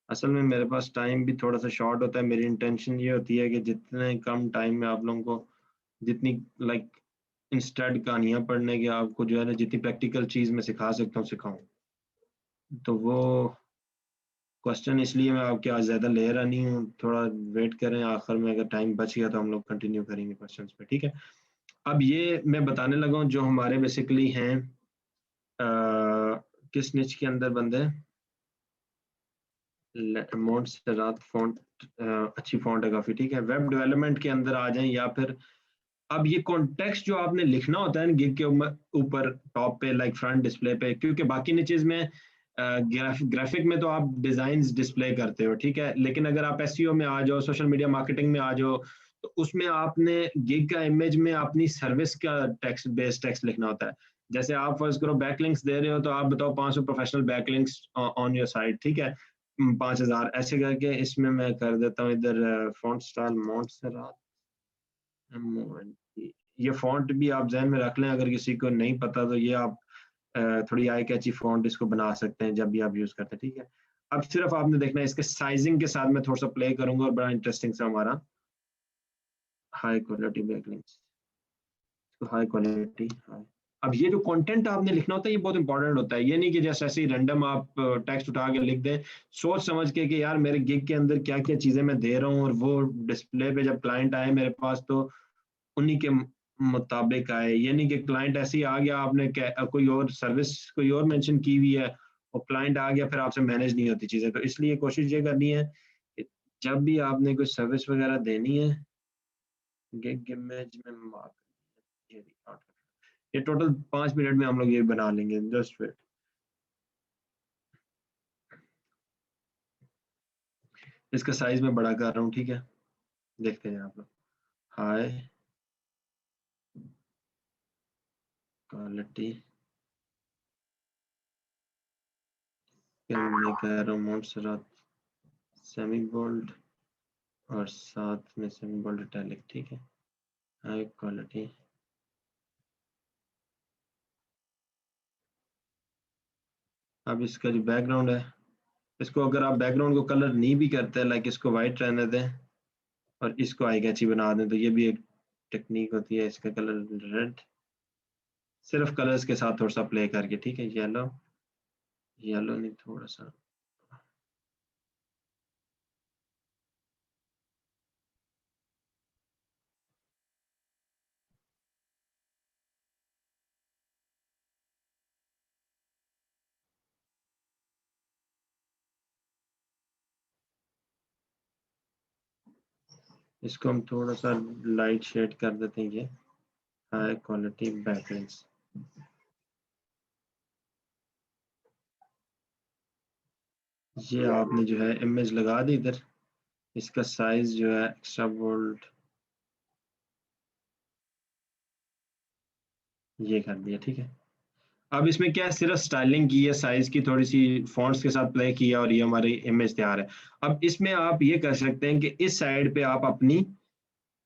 असल में मेरे पास टाइम भी थोड़ा सा शॉर्ट होता है, मेरी इंटेंशन ये होती है कि जितने कम टाइम में आप लोगों को जितनी लाइक इंस्टेड कहानियाँ पढ़ने के आपको जो है ना जितनी प्रैक्टिकल चीज़ मैं सिखा सकता हूँ सिखाऊं। तो वो क्वेश्चन इसलिए मैं आपके आज ज़्यादा ले रहा नहीं हूँ, थोड़ा वेट करें, आखिर में अगर टाइम बच गया तो हम लोग कंटिन्यू करेंगे क्वेश्चंस पे, ठीक है। अब ये मैं बताने लगा हूँ जो हमारे बेसिकली हैं किस निच के अंदर बंदे हैं। मोंटसेरात फॉन्ट अच्छी फॉन्ट है काफ़ी, ठीक है। वेब डेवलपमेंट के अंदर आ जाएं या फिर अब ये कॉन्टेक्स्ट जो आपने लिखना होता है गिग के ऊपर टॉप पे लाइक फ्रंट डिस्प्ले पे, क्योंकि बाकी नीचेज में ग्राफिक में तो आप डिजाइन्स डिस्प्ले करते हो, ठीक है, लेकिन अगर आप एसईओ में आ जाओ, सोशल मीडिया मार्केटिंग में आ जाओ, तो उसमें आपने गिग का इमेज में अपनी सर्विस का टेक्स्ट बेस्ड टेक्स्ट लिखना होता है। जैसे आप फर्ज करो बैकलिंक्स दे रहे हो, तो आप बताओ 500 professional backlinks on your site, ठीक है, 5000 ऐसे करके। इसमें मैं कर देता हूँ इधर फॉन्ट स्टाइल मोंटसेरात। ये फॉन्ट भी आप जहन में रख लें, अगर किसी को नहीं पता तो ये आप थोड़ी आई कैची फॉन्ट इसको बना सकते हैं जब भी आप यूज करते हैं, ठीक है। अब सिर्फ आपने देखना है इसके साइजिंग के साथ मैं थोड़ा सा प्ले करूंगा और बड़ा इंटरेस्टिंग सा हमारा high quality backlinks, high quality high. अब ये जो कंटेंट आपने लिखना होता है ये बहुत इंपॉर्टेंट होता है, ये नहीं कि जैसे ऐसे ही रैंडम आप टेक्स्ट उठा के लिख दें, सोच समझ के कि यार मेरे गिग के अंदर क्या क्या चीजें मैं दे रहा हूँ, और वो डिस्प्ले पे जब क्लाइंट आए मेरे पास तो उन्हीं के मुताबिक आए। ये नहीं कि क्लाइंट ऐसे ही आ गया, आपने कोई और सर्विस कोई और मेंशन की हुई है और क्लाइंट आ गया, फिर आपसे मैनेज नहीं होती चीज़ें। तो इसलिए कोशिश ये करनी है कि जब भी आपने कोई सर्विस वगैरह देनी है, गिग इमेज में मार्क, ये रिकॉर्ड, ये टोटल 5 मिनट में हम लोग ये बना लेंगे, जस्ट वेट। इसका साइज मैं बड़ा कर रहा हूँ, ठीक है, देखते हैं आप लोग। हाई क्वालिटी मैं कह रहा हूँ मोंटसेरात सेमी बोल्ड और साथ में सेमी बोल्ड इटैलिक, ठीक है, हाई क्वालिटी। अब इसका जो बैकग्राउंड है, इसको अगर आप बैकग्राउंड को कलर नहीं भी करते हैं, लाइक इसको वाइट रहने दें और इसको आई कैची बना दें, तो ये भी एक टेक्निक होती है। इसका कलर रेड, सिर्फ कलर्स के साथ थोड़ा सा प्ले करके, ठीक है। येलो, येलो नहीं, थोड़ा सा इसको हम थोड़ा सा लाइट शेड कर देते हैं। ये हाई क्वालिटी बैकलिंक्स, ये आपने जो है इमेज लगा दी इधर, इसका साइज जो है एक्स्ट्रा बोल्ड ये कर दिया, ठीक है। अब इसमें क्या है, सिर्फ स्टाइलिंग की है, साइज की थोड़ी सी फॉन्ट्स के साथ प्ले किया और ये हमारी इमेज तैयार है। अब इसमें आप ये कर सकते हैं कि इस साइड पे आप अपनी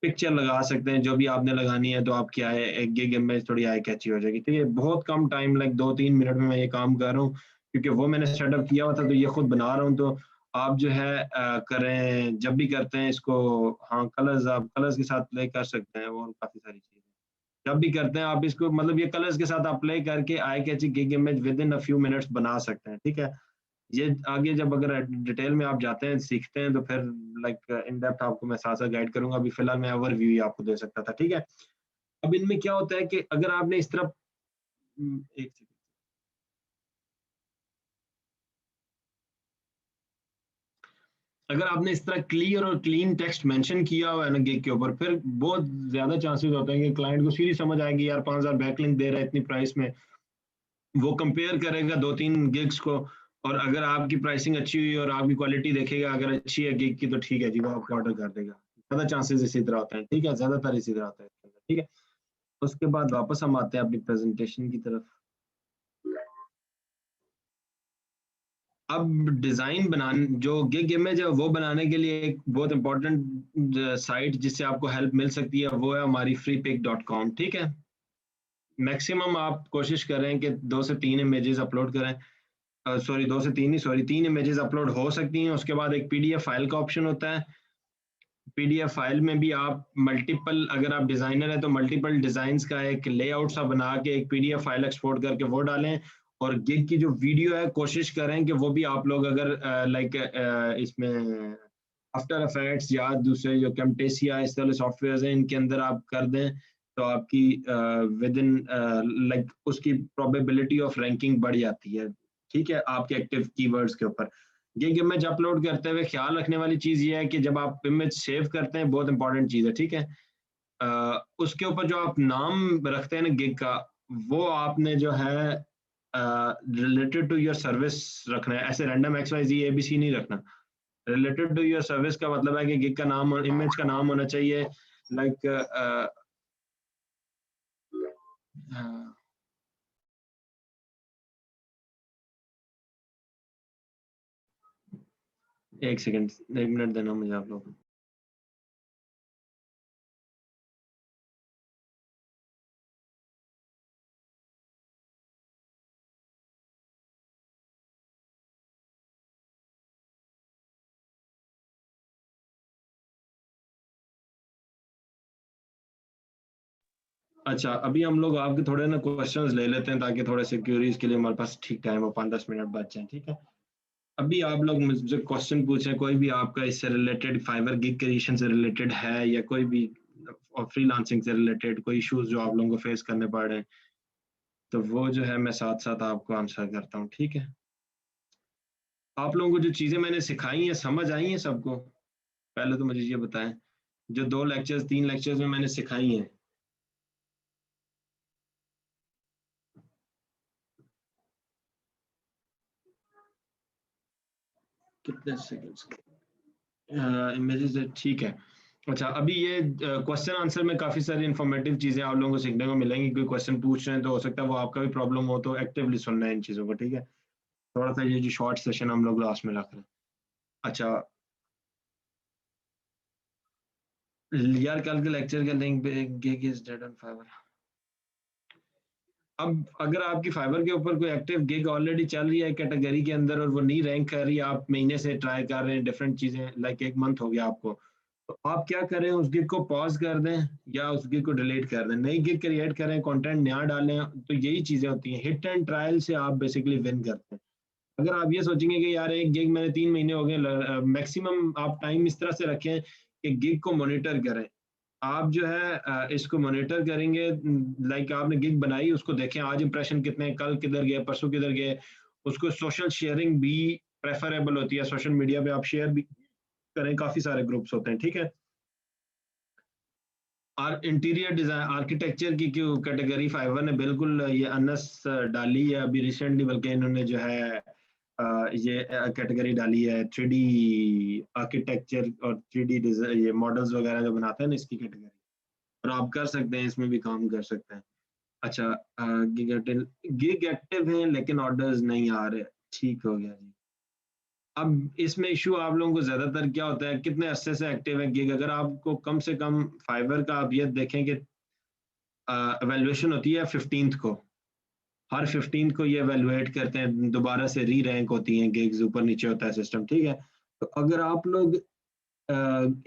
पिक्चर लगा सकते हैं जो भी आपने लगानी है, तो आप क्या है एक गिग इमेज थोड़ी आई कैची हो जाएगी। तो ये बहुत कम टाइम, लाइक 2-3 मिनट में मैं ये काम कर रहा हूँ, क्योंकि वो मैंने सेटअप किया हुआ था तो ये खुद बना रहा हूँ। तो आप जो है करें जब भी करते हैं इसको, हाँ कलर्स आप कलर्स के साथ प्ले कर सकते हैं, और काफी सारी चीजें जब भी करते हैं आप इसको, मतलब ये कलर्स के साथ आप प्ले करके eye catchy gig image within a few minutes बना सकते हैं, ठीक है। ये आगे जब अगर डिटेल में आप जाते हैं सीखते हैं तो फिर लाइक इन डेप्थ आपको मैं साथ साथ गाइड करूंगा, अभी फिलहाल मैं ओवरव्यू ही आपको दे सकता था, ठीक है। अब इनमें क्या होता है कि अगर आपने इस तरफ एक सेकंड, अगर आपने इस तरह क्लियर और क्लीन टेक्स्ट मेंशन किया हुआ है ना गिग के ऊपर, फिर बहुत ज्यादा चांसेस होते हैं कि क्लाइंट को सीधी समझ आएगी यार 5,000 बैकलिंक दे रहा है इतनी प्राइस में, वो कंपेयर करेगा 2-3 गिग्स को, और अगर आपकी प्राइसिंग अच्छी हुई और आपकी क्वालिटी देखेगा अगर अच्छी है गिग की, तो ठीक है जी, वो आपको ऑर्डर कर देगा। ज्यादा चांसेस इसी तरह होते हैं, ठीक है, ज्यादातर इसी तरह होता है इसके अंदर, ठीक है। उसके बाद वापस हम आते हैं अपनी प्रेजेंटेशन की तरफ। अब डिजाइन बनाने, जो गिग इमेज है वो बनाने के लिए एक बहुत इंपॉर्टेंट साइट जिससे आपको हेल्प मिल सकती है, वो है हमारी freepik.com, ठीक है। मैक्सिमम आप कोशिश करें कि 2 से 3 इमेजेस अपलोड करें, सॉरी 2 से 3 नहीं, सॉरी 3 इमेजेस अपलोड हो सकती हैं। उसके बाद एक पीडीएफ फाइल का ऑप्शन होता है, पीडीएफ फाइल में भी आप मल्टीपल, अगर आप डिजाइनर है तो मल्टीपल डिजाइन्स का एक लेआउट सा बना के एक पीडीएफ फाइल एक्सपोर्ट करके वो डालें। और गिग की जो वीडियो है कोशिश करें कि वो भी आप लोग अगर लाइक इसमें आफ्टर इफेक्ट्स या दूसरे जो कैमटेसिया इस तरह सॉफ्टवेयर हैं इनके अंदर आप कर दें, तो आपकी विद इन लाइक उसकी प्रोबेबिलिटी ऑफ रैंकिंग बढ़ जाती है, ठीक है, आपके एक्टिव कीवर्ड्स के ऊपर। गिग इमेज अपलोड करते हुए ख्याल रखने वाली चीज ये है कि जब आप इमेज सेव करते हैं, बहुत इंपॉर्टेंट चीज है, ठीक है, उसके ऊपर जो आप नाम रखते हैं ना गिग का, वो आपने जो है रिलेटेड टू योर सर्विस रखना है, ऐसे रैंडम एक्स वाई जी एबीसी नहीं रखना। रिलेटेड टू योर सर्विस का मतलब है कि गिग का नाम और इमेज का नाम होना चाहिए लाइक एक सेकंड, 1 मिनट देना मुझे आप लोग। अच्छा, अभी हम लोग आपके थोड़े ना क्वेश्चंस ले लेते हैं ताकि थोड़े से क्यूरीज के लिए हमारे पास ठीक टाइम हो, 5-10 मिनट बच जाए, ठीक है। अभी आप लोग मुझसे क्वेश्चन पूछें, कोई भी आपका इससे रिलेटेड, फाइवर गिग क्रिएशन से रिलेटेड है या कोई भी फ्रीलांसिंग से रिलेटेड कोई इश्यूज जो आप लोगों को फेस करने पड़ रहे हैं, तो वो जो है मैं साथ साथ आपको आंसर करता हूँ, ठीक है। आप लोगों को जो चीज़ें मैंने सिखाई हैं समझ आई हैं सबको? पहले तो मुझे ये बताएं, जो 2 लेक्चर्स 3 लेक्चर्स में मैंने सिखाई हैं। कितने सेकंड्स इमेजेस है, ठीक है। अच्छा, अभी ये क्वेश्चन आंसर में काफी सारी इंफॉर्मेटिव चीजें आप लोगों को सीखने को मिलेंगी। कोई क्वेश्चन पूछ रहे हैं तो हो सकता है वो आपका भी प्रॉब्लम हो, तो एक्टिवली सुनना है इन चीजों को, ठीक है। थोड़ा सा ये जो शॉर्ट सेशन हम लोग लास्ट में रख रहे हैं। अच्छा यार, कल के लेक्चर का link gig is dead on Fiverr. अब अगर आपकी फाइवर के ऊपर कोई एक्टिव गिग ऑलरेडी चल रही है कैटेगरी के अंदर और वो नहीं रैंक कर रही है, आप महीने से ट्राई कर रहे हैं डिफरेंट चीजें, लाइक 1 मंथ हो गया आपको, तो आप क्या करें, उस गिग को पॉज कर दें या उस गिग को डिलीट कर दें, नई गिग क्रिएट करें, कंटेंट नया डालें। तो यही चीजें होती हैं, हिट एंड ट्रायल से आप बेसिकली विन करते हैं। अगर आप ये सोचेंगे कि यार एक गिग मैंने 3 महीने हो गए, मैक्सिमम आप टाइम इस तरह से रखें कि गिग को मॉनिटर करें। आप जो है इसको मॉनिटर करेंगे, लाइक आपने गिग बनाई, उसको देखें आज इंप्रेशन कितने हैं, कल किधर गए, परसों किधर गए। उसको सोशल शेयरिंग भी प्रेफरेबल होती है, सोशल मीडिया पे आप शेयर भी करें, काफी सारे ग्रुप्स होते हैं, ठीक है। और इंटीरियर डिजाइन आर्किटेक्चर की क्यों कैटेगरी फाइवर ने बिल्कुल ये अनस डाली है अभी रिसेंटली, बल्कि इन्होंने जो है ये कैटेगरी डाली है 3D आर्किटेक्चर और 3D डिजाइन, ये मॉडल्स वगैरह जो बनाते हैं ना, इसकी कैटेगरी, और आप कर सकते हैं, इसमें भी काम कर सकते हैं। अच्छा, गिग एक्टिव है लेकिन ऑर्डर्स नहीं आ रहे, ठीक हो गया जी। अब इसमें इशू आप लोगों को ज्यादातर क्या होता है, कितने अरसे से एक्टिव है गिग। अगर आपको कम से कम फाइवर का आप ये देखें कि एवेल्युएशन होती है 15th को, हर 15th को ये एवेल्युएट करते हैं, दोबारा से री रैंक होती हैं गिग्स, ऊपर नीचे होता है सिस्टम, ठीक है। तो अगर आप लोग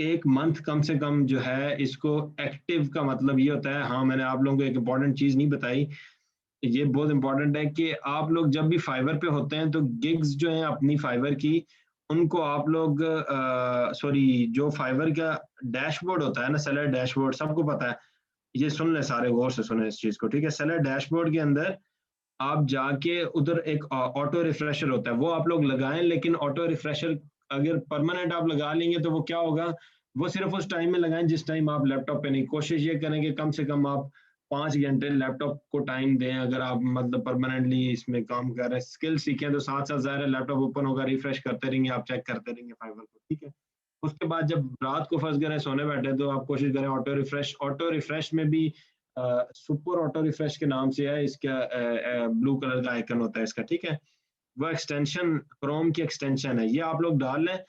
1 मंथ कम से कम जो है इसको एक्टिव का मतलब ये होता है, हाँ मैंने आप लोगों को एक इम्पॉर्टेंट चीज नहीं बताई, ये बहुत इंपॉर्टेंट है कि आप लोग जब भी फाइवर पे होते हैं तो गिग्स जो है अपनी फाइवर की, उनको आप लोग सॉरी जो फाइवर का डैशबोर्ड होता है ना, सेलर डैशबोर्ड, सबको पता है, ये सुन ले सारे, गौर से सुने इस चीज को, ठीक है। सेलर डैशबोर्ड के अंदर आप जाके उधर एक ऑटो रिफ्रेशर होता है, वो आप लोग लगाएं, लेकिन ऑटो रिफ्रेशर अगर परमानेंट आप लगा लेंगे तो वो क्या होगा, वो सिर्फ उस टाइम में लगाएं जिस टाइम आप लैपटॉप पे नहीं। कोशिश ये करें कि कम से कम आप 5 घंटे लैपटॉप को टाइम दें। अगर आप मतलब परमानेंटली इसमें काम कर रहे हैं, स्किल सीखें, तो साथ साथ ज़ाहिर है लैपटॉप ओपन होगा, रिफ्रेश करते रहेंगे, आप चेक करते रहेंगे फाइवर को, ठीक है। उसके बाद जब रात को फंस गए सोने बैठे, तो आप कोशिश करें ऑटो रिफ्रेश। ऑटो रिफ्रेश में भी सुपर ऑटो रिफ्रेश के नाम से है इसका, ब्लू कलर का आइकन होता है इसका, ठीक है। वो एक्सटेंशन क्रोम की एक्सटेंशन है, ये आप लोग डाल लें।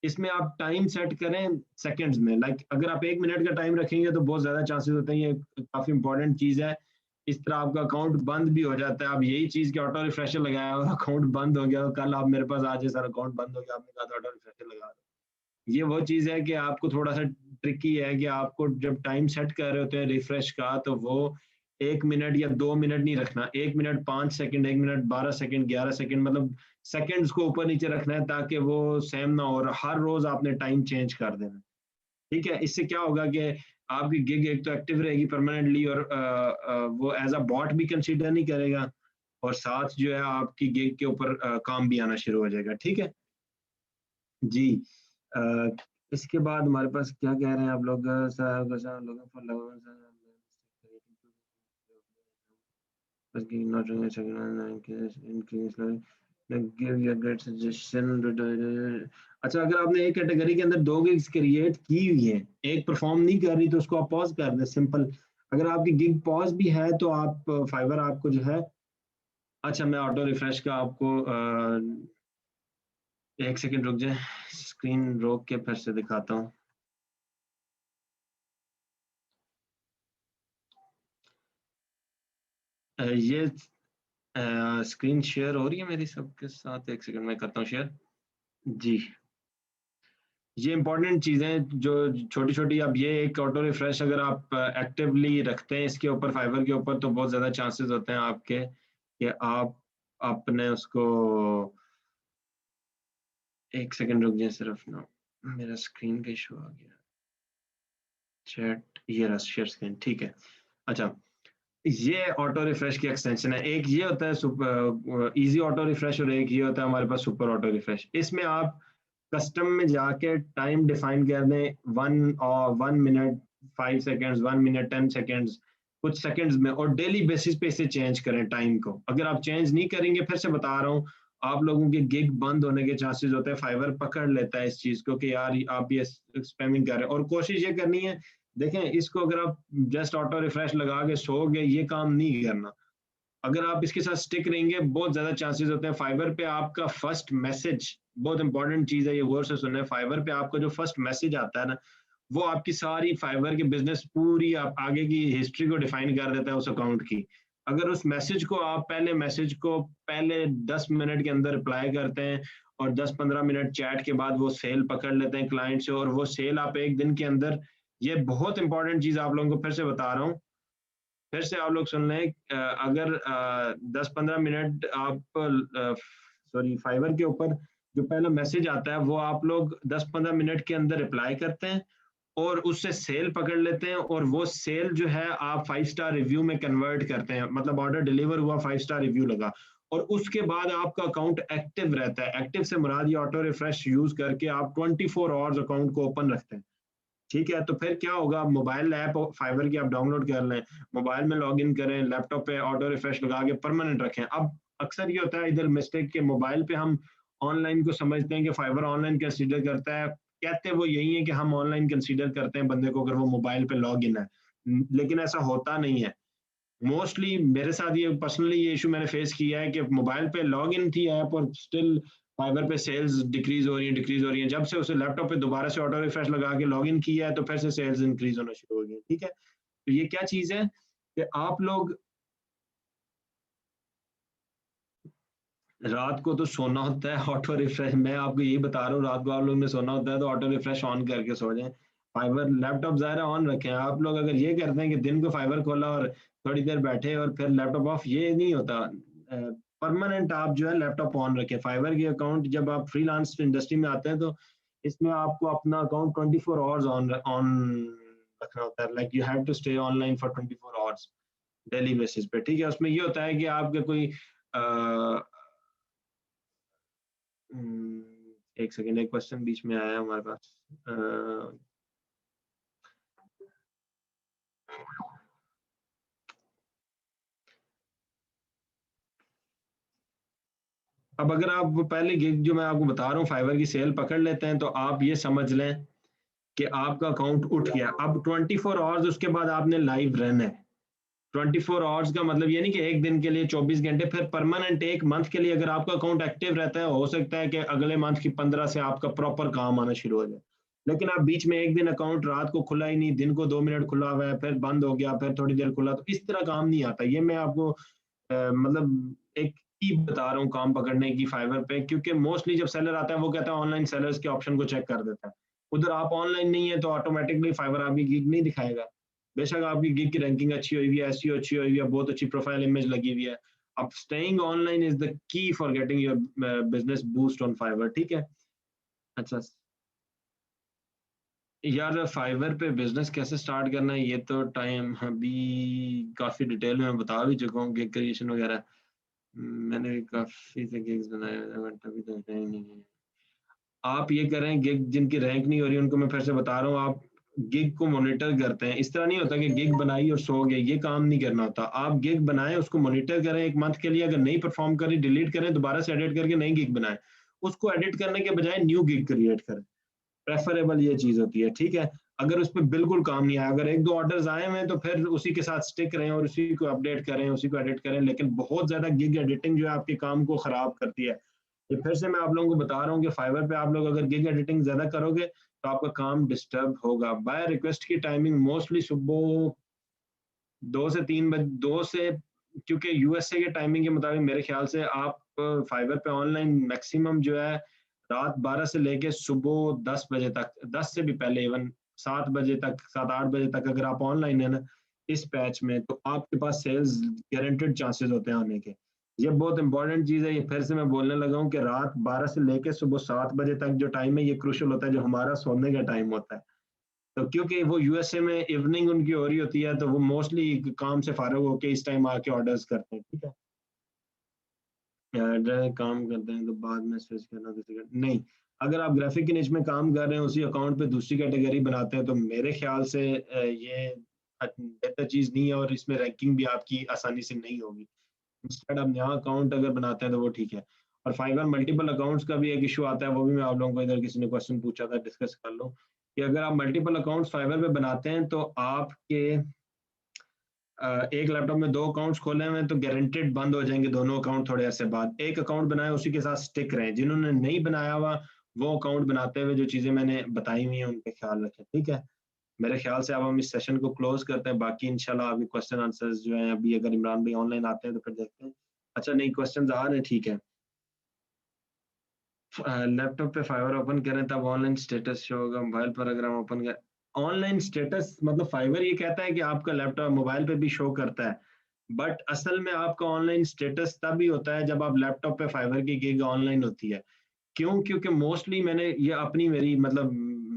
इसमें आप टाइम सेट करें सेकंड्स में। लाइक अगर आप 1 मिनट का टाइम रखेंगे तो बहुत ज़्यादा चांसेस होते हैं, ये काफ़ी इंपॉर्टेंट चीज़ है। इस तरह आपका अकाउंट बंद भी हो जाता है। आप यही चीज़ के ऑटो रिफ्रेशर लगाया और अकाउंट बंद हो गया, कल आप मेरे पास आज सर अकाउंट बंद हो गया, आपने कहा था ऑटो रिफ्रेशर लगा दो। ये वो चीज़ है कि आपको थोड़ा सा ट्रिकी है कि आपको जब टाइम सेट कर रहे होते हैं रिफ्रेश का, तो वो 1 मिनट या 2 मिनट नहीं रखना। 1 minute 5 second, 1 minute 12 second, 11 second, मतलब सेकंड्स को ऊपर नीचे रखना है ताकि वो सेम ना हो। और हर रोज आपने टाइम चेंज कर देना, ठीक है। इससे क्या होगा कि आपकी गिग एक तो एक्टिव रहेगी परमानेंटली, और वो एज अ बॉट भी कंसीडर नहीं करेगा, और साथ जो है आपकी गिग के ऊपर काम भी आना शुरू हो जाएगा, ठीक है जी। अ, इसके बाद हमारे पास क्या कह रहे हैं आप लोग, not doing a second increase like give you a great suggestion। अच्छा, अगर आपने एक कैटेगरी के अंदर 2 गिग्स क्रिएट की हुई है, एक परफॉर्म नहीं कर रही, तो उसको आप पॉज कर दें, सिंपल। अगर आपकी गिग पॉज भी है तो आप फाइवर आपको जो है, अच्छा मैं ऑटो रिफ्रेश का आपको 1 सेकंड रुक जाए, स्क्रीन रोक के फिर से दिखाता हूँ। ये स्क्रीन शेयर हो रही है मेरी सबके साथ, 1 सेकंड में करता हूँ शेयर जी। ये इंपॉर्टेंट चीज़ें जो छोटी छोटी, अब ये एक ऑटो रिफ्रेश अगर आप एक्टिवली रखते हैं इसके ऊपर, फाइवर के ऊपर, तो बहुत ज़्यादा चांसेस होते हैं आपके कि आप अपने उसको, 1 सेकंड रुक जाए सिर्फ ना, मेरा स्क्रीन का इशू आ गया। चैट, ये रहा शेयर स्क्रीन, ठीक है। अच्छा, ये ऑटो रिफ्रेश की एक्सटेंशन है। एक ये होता है इजी ऑटो रिफ्रेश, और एक ये होता है हमारे पास सुपर ऑटो रिफ्रेश। इसमें आप कस्टम में जाके टाइम डिफाइन कर दें, 1 मिनट 5 सेकेंड्स, 1 मिनट 10 सेकेंड्स, कुछ सेकेंड्स में, और डेली बेसिस पे इसे चेंज करें टाइम को। अगर आप चेंज नहीं करेंगे, फिर से बता रहा हूँ, आप लोगों के गिग बंद होने के चांसेस होते हैं। फाइवर पकड़ लेता है इस चीज को कि यार आप ये स्पैमिंग कर रहे हैं, और कोशिश ये करनी है, देखें इसको अगर आप जस्ट ऑटो रिफ्रेश लगा के सो गए, ये काम नहीं करना। अगर आप इसके साथ स्टिक रहेंगे, बहुत ज्यादा चांसेस होते हैं फाइवर पे आपका फर्स्ट मैसेज, बहुत इंपॉर्टेंट चीज है, ये गौर से सुनना है। फाइवर पे आपका जो फर्स्ट मैसेज आता है ना, वो आपकी सारी फाइवर के बिजनेस पूरी आप आगे की हिस्ट्री को डिफाइन कर देता है उस अकाउंट की। अगर उस मैसेज को आप पहले 10 मिनट के अंदर रिप्लाई करते हैं, और 10-15 मिनट चैट के बाद वो सेल पकड़ लेते हैं क्लाइंट से, और वो सेल आप एक दिन के अंदर, ये बहुत इंपॉर्टेंट चीज आप लोगों को फिर से बता रहा हूँ, फिर से आप लोग सुन लें। अगर 10-15 मिनट आप, सॉरी, फाइवर के ऊपर जो पहला मैसेज आता है, वो आप लोग 10-15 मिनट के अंदर रिप्लाई करते हैं, और उससे सेल पकड़ लेते हैं, और वो सेल जो है आप 5 स्टार रिव्यू में कन्वर्ट करते हैं, मतलब ऑर्डर डिलीवर हुआ, 5 स्टार रिव्यू लगा, और उसके बाद आपका अकाउंट एक्टिव रहता है। एक्टिव से मुराद ये ऑटो रिफ्रेश यूज करके आप 24 आवर्स अकाउंट को ओपन रखते हैं, ठीक है। तो फिर क्या होगा, मोबाइल ऐप फाइबर की आप डाउनलोड कर लें, मोबाइल में लॉग इन करें, लैपटॉप पे ऑटो रिफ्रेश लगा के परमानेंट रखें। अब अक्सर ये होता है इधर मिस्टेक के, मोबाइल पे हम ऑनलाइन को समझते हैं कि फाइबर ऑनलाइन कंसीडर करता है, कहते वो यही है कि हम ऑनलाइन कंसीडर करते हैं बंदे को अगर वो मोबाइल पे लॉग इन है, लेकिन ऐसा होता नहीं है। मोस्टली मेरे साथ ये पर्सनली ये इशू मैंने फेस किया है कि मोबाइल पे लॉग इन थी ऐप, और स्टिल फाइबर पे सेल्स डिक्रीज हो रही हैं। जब से उसे लैपटॉप पे दोबारा से ऑटो रिफ्रेश लगा के लॉग इन किया है, तो फिर से सेल्स इंक्रीज होना शुरू हो गई, ठीक है। तो ये क्या चीज है कि आप लोग रात को तो सोना होता है ऑटो रिफ्रेश, मैं आपको यही बता रहा हूँ, रात को आप लोग ने सोना होता है तो ऑटो रिफ्रेश ऑन करके सो जाएं। फाइबर लैपटॉप ज़ाहिर ऑन रखें। आप लोग अगर ये करते हैं कि दिन को फाइबर खोला और थोड़ी देर बैठे और फिर लैपटॉप ऑफ, ये नहीं होता। परमानेंट आप जो है लैपटॉप ऑन रखें। फाइबर की अकाउंट जब आप फ्रीलांस इंडस्ट्री में आते हैं, तो इसमें आपको अपना अकाउंट 24 आवर्स ऑन ऑन रखना होता है। Like you have to stay online for 24 hours daily basis पे, ठीक है। उसमें ये होता है कि आपके कोई एक सेकेंड, एक क्वेश्चन बीच में आया हमारे पास। अब अगर आप वो पहले गिग जो मैं आपको बता रहा हूँ फाइवर की सेल पकड़ लेते हैं, तो आप ये समझ लें कि आपका अकाउंट उठ गया। अब 24 आवर्स उसके बाद आपने लाइव रहना है। 24 आवर्स का मतलब ये नहीं कि एक दिन के लिए 24 घंटे, फिर परमानेंट एक मंथ के लिए अगर आपका अकाउंट एक्टिव रहता है, हो सकता है कि अगले मंथ की 15 से आपका प्रॉपर काम आना शुरू हो जाए। लेकिन आप बीच में एक दिन अकाउंट रात को खुला ही नहीं, दिन को 2 मिनट खुला हुआ है, फिर बंद हो गया, फिर थोड़ी देर खुला, तो इस तरह काम नहीं आता। ये मैं आपको मतलब एक की बता रहा हूँ काम पकड़ने की फाइवर पे, क्योंकि मोस्टली जब सेलर आता है वो कहता है ऑनलाइन सेलर्स के ऑप्शन को चेक कर देता है। उधर आप ऑनलाइन नहीं है तो ऑटोमेटिकली फाइवर आपकी गिग नहीं दिखाएगा। बेशक आपकी गिग की रैंकिंग अच्छी हुई है, एसईओ अच्छी हुई है, बहुत अच्छी प्रोफाइल इमेज लगी हुई है, अब staying online is the key for getting your business boost on Fiverr. ठीक है। अच्छा यार, फाइवर पे बिजनेस कैसे स्टार्ट करना है ये तो टाइम अभी काफी डिटेल में मैं बता भी चुका हूँ, गिग क्रिएशन वगैरह। मैंने भी काफी से गिग्स बनाए हैं, बट अभी तो है नहीं है। आप ये करें, गिग जिनकी रैंक नहीं हो रही उनको मैं फिर से बता रहा हूँ, आप गिग को मॉनिटर करते हैं। इस तरह नहीं होता कि गिग बनाई और सो गए, ये काम नहीं करना होता। आप गिग बनाएं, उसको मॉनिटर करें एक मंथ के लिए, अगर नहीं परफॉर्म करी डिलीट करें, दोबारा से एडिट करके नई गिग बनाएं। उसको एडिट करने के बजाय न्यू गिग क्रिएट करें, प्रेफरेबल ये चीज होती है। ठीक है। अगर उस पर बिल्कुल काम नहीं आया, अगर एक दो ऑर्डर्स आए हुए हैं तो फिर उसी के साथ स्टिक रहें और उसी को अपडेट करें, उसी को एडिट करें। लेकिन बहुत ज्यादा गिग एडिटिंग जो है आपके काम को खराब करती है। ये फिर से मैं आप लोगों को बता रहा हूँ कि फाइवर पे आप लोग अगर गिग एडिटिंग ज्यादा करोगे तो आपका काम डिस्टर्ब होगा। बाय रिक्वेस्ट की टाइमिंग मोस्टली सुबह 2 से 3 बजे, 2 से, क्योंकि यूएसए के टाइमिंग के मुताबिक मेरे ख्याल से आप फाइवर पे ऑनलाइन मैक्सिमम जो है रात 12 से लेके सुबह 10 बजे तक, 10 से भी पहले इवन 7 बजे तक, 7-8 बजे तक अगर आप ऑनलाइन है ना इस पैच में, तो आपके पास सेल्स गारंटेड चांसेस होते हैं आने के। ये बहुत इंपॉर्टेंट चीज़ है। ये फिर से मैं बोलने लगा हूँ कि रात 12 से लेके सुबह 7 बजे तक जो टाइम है ये क्रूशियल होता है, जो हमारा सोने का टाइम होता है। तो क्योंकि वो यूएसए में इवनिंग उनकी हो रही होती है, तो वो मोस्टली काम से फारिग होके इस टाइम आके ऑर्डर्स करते हैं। ठीक है। काम करते हैं तो बाद में स्विच करना किसी का नहीं। अगर आप ग्राफिक की निच में काम कर रहे हैं, उसी अकाउंट पे दूसरी कैटेगरी बनाते हैं, तो मेरे ख्याल से ये बेहतर चीज़ नहीं है और इसमें रैंकिंग भी आपकी आसानी से नहीं होगी। इंस्टेड आप नया अकाउंट अगर बनाते हैं तो वो ठीक है। और फाइवर मल्टीपल अकाउंट्स का भी एक इशू आता है, वो भी मैं आप लोगों को इधर किसी ने क्वेश्चन पूछा था, डिस्कस कर लो कि अगर आप मल्टीपल अकाउंट्स फाइवर पे बनाते हैं तो आपके एक लैपटॉप में 2 अकाउंट्स खोले हुए हैं तो गारंटेड बंद हो जाएंगे दोनों अकाउंट थोड़े अरसे बाद। एक अकाउंट बनाए, उसी के साथ स्टिक रहे। जिन्होंने नहीं बनाया हुआ वो अकाउंट बनाते हुए जो चीज़ें मैंने बताई हुई हैं उन पे ख्याल रखें। ठीक है। मेरे ख्याल से अब हम इस सेशन को क्लोज करते हैं, बाकी इंशाल्लाह अभी क्वेश्चन आंसर्स जो हैं, अभी अगर इमरान भाई ऑनलाइन आते हैं तो फिर देखते हैं। अच्छा नहीं, क्वेश्चंस आ रहे हैं, ठीक है। लैपटॉप पे फाइवर ओपन करें तब ऑनलाइन स्टेटस शो होगा, मोबाइल पर अगर हम ओपन करें ऑनलाइन स्टेटस, मतलब फाइवर ये कहता है कि आपका लैपटॉप मोबाइल पे भी शो करता है, बट असल में आपका ऑनलाइन स्टेटस तब ही होता है जब आप लैपटॉप पे फाइवर की गिग ऑनलाइन होती है। क्यों? क्योंकि मोस्टली मैंने ये अपनी मेरी मतलब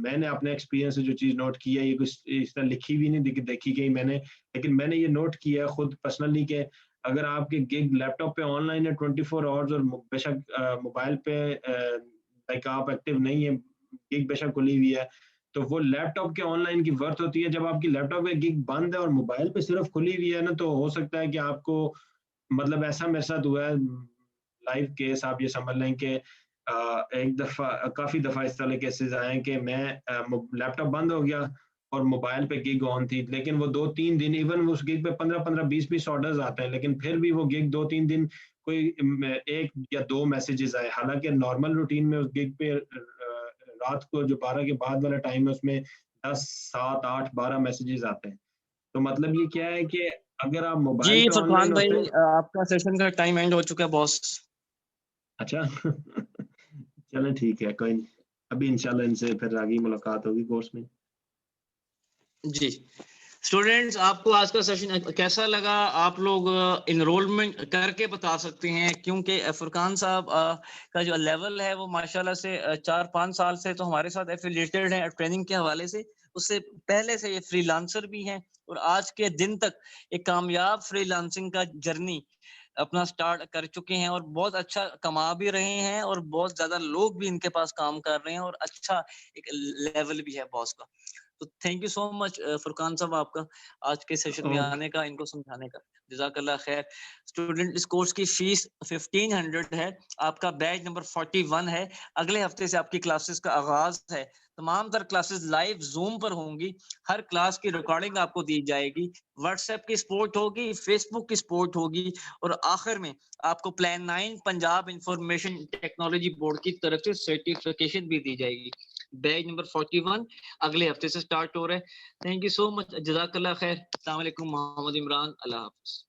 मैंने अपने एक्सपीरियंस से जो चीज़ नोट की है, ये कुछ इस तरह लिखी भी नहीं, देखी गई मैंने, लेकिन मैंने ये नोट किया है खुद पर्सनली कि अगर आपके गिग लैपटॉप पे ऑनलाइन है 24 आवर्स और बेशक मोबाइल पे लाइक आप एक्टिव नहीं है, गिग बेशक खुली हुई है, तो वो लैपटॉप के ऑनलाइन की वर्थ होती है। जब आपकी लैपटॉप पे गिग बंद है और मोबाइल पे सिर्फ खुली हुई है ना, तो हो सकता है कि आपको मतलब ऐसा मेरे साथ हुआ है लाइव केस, आप ये समझ लें कि एक दफ़ा काफ़ी दफ़ा इस तरह के केसेज़ आए हैं कि मैं लैपटॉप बंद हो गया और मोबाइल पे गिग ऑन थी, लेकिन वो 2-3 दिन इवन वो उस गिग पे 15-15, 20-20 ऑर्डर्स आते हैं, लेकिन फिर भी वो गिग 2-3 दिन कोई 1 या 2 मैसेजेस आए। हालाँकि नॉर्मल रूटीन में उस गिग पे रात को जो 12 के बाद वाला टाइम है उसमें 10, 7, 8, 12 मैसेजेस आते हैं। तो मतलब ये क्या है कि अगर आप जी मोबाइल पे फरमान ऑनलाइन होते भाई, हैं। आपका सेशन का टाइम एंड हो चुका है बॉस। अच्छा चलें ठीक है, कोई नहीं। अभी इंशाल्लाह इनसे फिर आगे मुलाकात होगी कोर्स में। जी स्टूडेंट्स, आपको आज का सेशन कैसा लगा? आप लोग इनरोलमेंट करके बता सकते हैं, क्योंकि फुरकान साहब का जो लेवल है वो माशाल्लाह से 4-5 साल से तो हमारे साथ एफिलिएटेड हैं ट्रेनिंग के हवाले से। उससे पहले से ये फ्रीलांसर भी हैं और आज के दिन तक एक कामयाब फ्रीलांसिंग का जर्नी अपना स्टार्ट कर चुके हैं और बहुत अच्छा कमा भी रहे हैं और बहुत ज़्यादा लोग भी इनके पास काम कर रहे हैं और अच्छा एक लेवल भी है बॉस का। तो thank you so much Furqan साहब आपका आज के सेशन में ओके। आने का, इनको समझाने का। जज़ाकल्लाह खैर। स्टूडेंट इस कोर्स की फीस 1500 है। आपका बैच नंबर 41 है। अगले हफ्ते से आपकी क्लासेस का आगाज़ है। तमाम तर क्लासेस लाइव ज़ूम पर होंगी। हर क्लास की रिकॉर्डिंग आपको दी जाएगी। व्हाट्सएप की सपोर्ट होगी, फेसबुक की सपोर्ट होगी और आखिर में आपको plan 9 Punjab information technology board की तरफ से सर्टिफिकेशन भी दी जाएगी। बैच नंबर 41 अगले हफ्ते से स्टार्ट हो रहा है। Thank you so much. जज़ाकल्लाह खैर। अस्सलाम वालेकुम। मोहम्मद इमरान। अल्लाह हाफ़िज़।